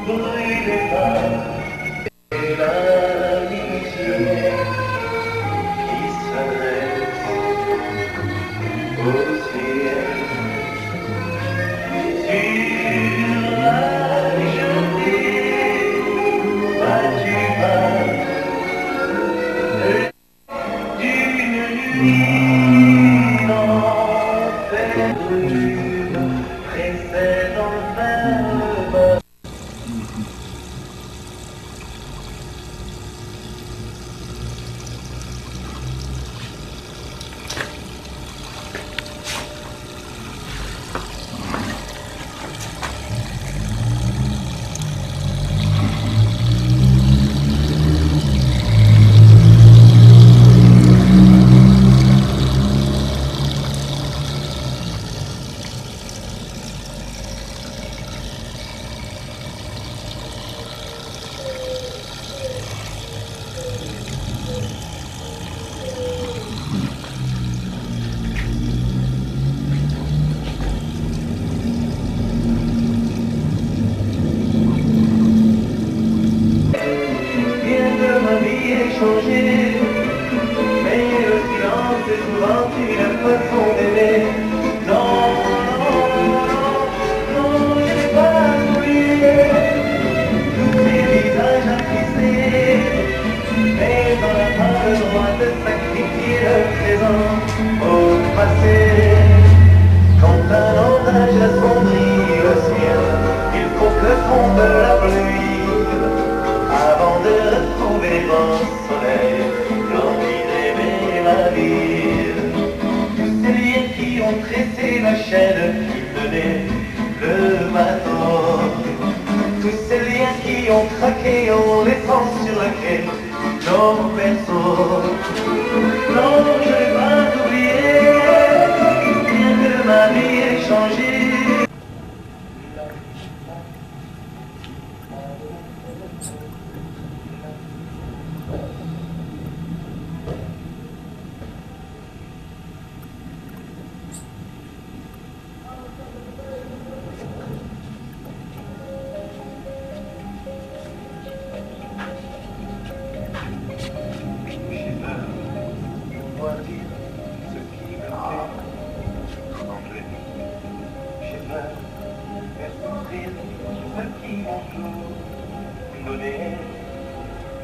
brûlez pas, et l'amitié qui se dresse au ciel. Sur la jetée, vas-tu pas d'une nuit d'enfer brûle, précède enfin le bas. Changé, mais le silence est souvent une façon d'aimer. Non, non, non, non, je n'ai pas oublié tous ces visages attristés, mais on n'a pas le droit de sacrifier le présent au passé. Quand un orage assombrit le ciel, il faut que tombe la pluie avant de retrouver mon soleil, l'envie d'aimer la vie. Tous ces liens qui ont tressé la chaîne qui tenait le bateau, tous ces liens qui ont craqué en laissant sur la quai nos berceaux. Non, je n'ai pas oublié, bien que ma vie ait changé.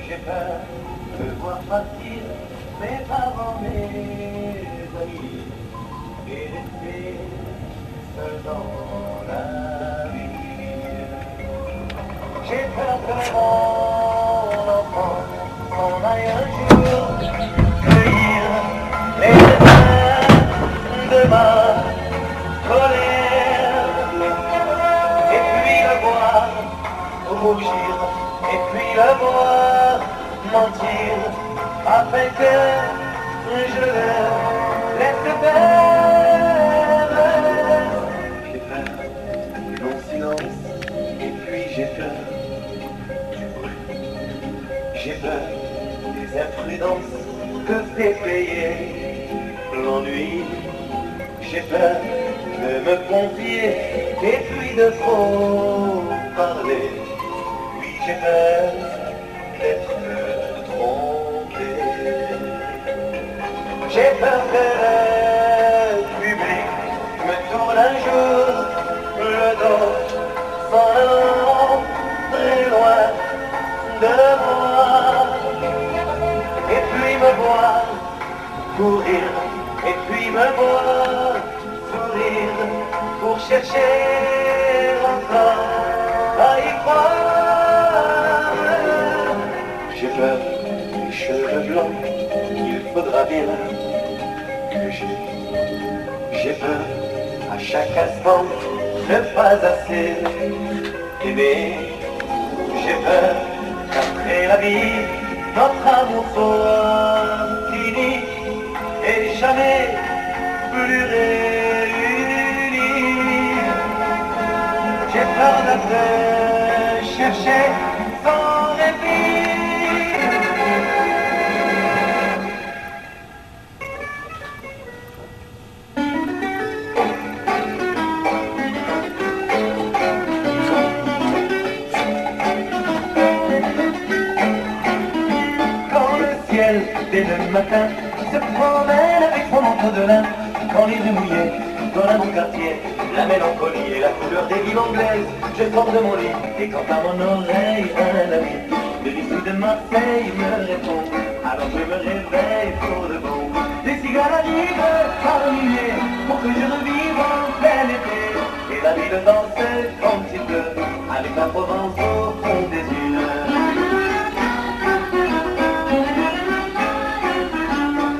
J'ai peur de voir partir mes parents, mes amis, et rester seul dans la vie. J'ai peur que mon enfant s'en aille un jour cueillir les raisins de ma colère, et puis le voir rougir, et puis le voir mentir, afin que je le laisse faire. J'ai peur de mon silence, et puis j'ai peur du bruit. J'ai peur des imprudences que fait payer l'ennui. J'ai peur de me confier, et puis de trop parler. J'ai peur d'être trompé. J'ai peur que le public me tourne un jour le dos, s'en allant très loin de moi, et puis me voir courir, et puis me voir sourire, pour chercher encore à y croire. J'ai peur des cheveux blancs, il faudra bien que j'ai peur à chaque instant de pas assez aimer. J'ai peur qu'après la vie, notre amour soit fini et jamais plus réuni. J'ai peur de te chercher sans répit. le matin, se promène avec son manteau de lin. Quand les rues mouillées dans mon quartier, la mélancolie et la couleur des villes anglaises, je sors de mon lit et quand à mon oreille un ami de l'issue de Marseille me répond, alors je me réveille pour de bon. Des cigares arrivent par milliers pour que je revive en plein été. Et la ville danse quand il pleut avec la Provence au fond des yeux.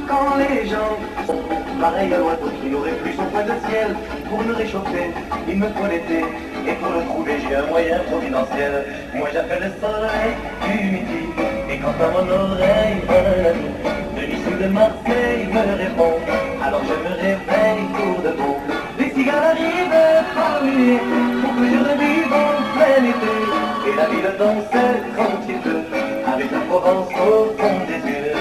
Quand les gens sont pareils à l'oiseau qui n'aurait plus son point de ciel, pour me réchauffer, il me faut l'été. Et pour le trouver, j'ai un moyen providentiel. Moi j'appelle le soleil du midi. Et quand à mon oreille un ami de l'issue de Marseille me répond, alors je me réveille pour de bon. Les cigares arrivent par milliers pour que je revive en plein été. Et la ville danse quand il pleut avec la Provence au fond des yeux.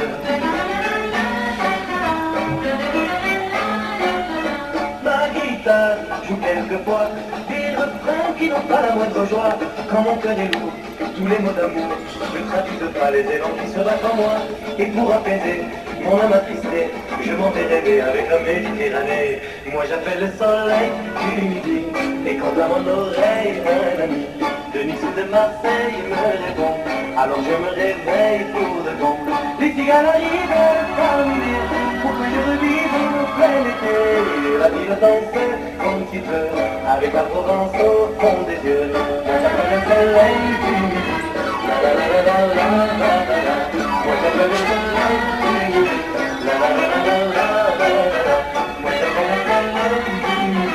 Ma guitare joue quelquefois des refrains qui n'ont pas la moindre joie. Quand mon cœur est lourd, tous les mots d'amour, je traduise pas les élans qui se battent en moi. Et pour apaiser mon âme attristée, je m'en vais rêver avec la Méditerranée. Moi j'appelle le soleil du midi. Et quand à mon oreille un ami de Nice ou de Marseille me répond, alors je me réveille pour de bon. Les cigares arrivent par milliers pour que je revive en plein été. La ville danse quand il pleut avec la Provence au fond des yeux. Moi j'appelle le soleil du midi. La la la la la la la la la. Moi j'appelle le soleil du midi. La la la la la la la la. Moi j'appelle le soleil du midi.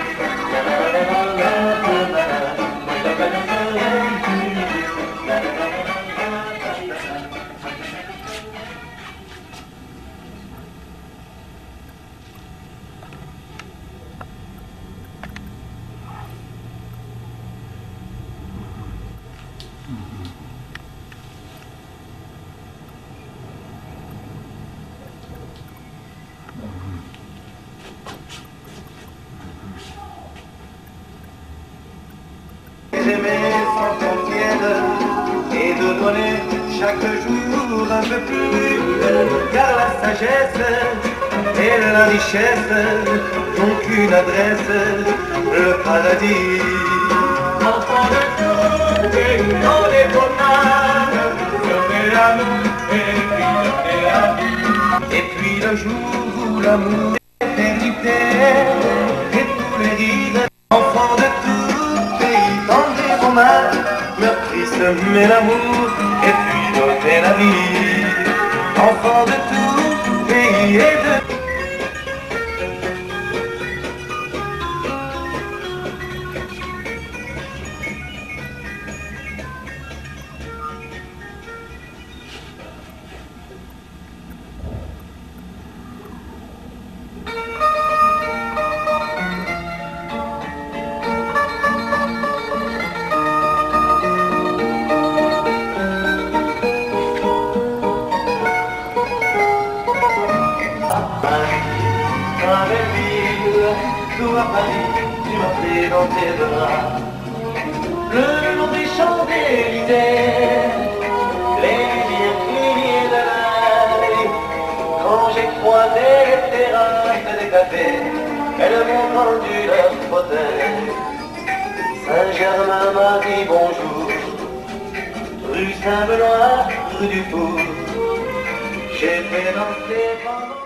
La la la la la la la la. Moi j'appelle le soleil du midi. La la la la la la la. J'aimais sans frontières et de donner chaque jour un peu plus, car la sagesse et la richesse n'ont qu'une adresse, le paradis. Enfant de tout et dans les bonheurs, donner l'amour et puis donner la vie. Et puis le jour où l'amour est l'éternité et tous les rires, enfant de tout. Meurtrisse mais l'amour et puis donner la vie. Enfant de tout pays et de... Dans les villes, tout à Paris, tu m'as pris dans tes bras. Le long des Champs-Élysées, les milliers de l'année, quand j'ai croisé les terrasses des cafés, elles m'ont tendu leur fauteuil. Saint-Germain m'a dit bonjour, rue Saint-Benoît, rue du Four, j'ai fait danser pendant...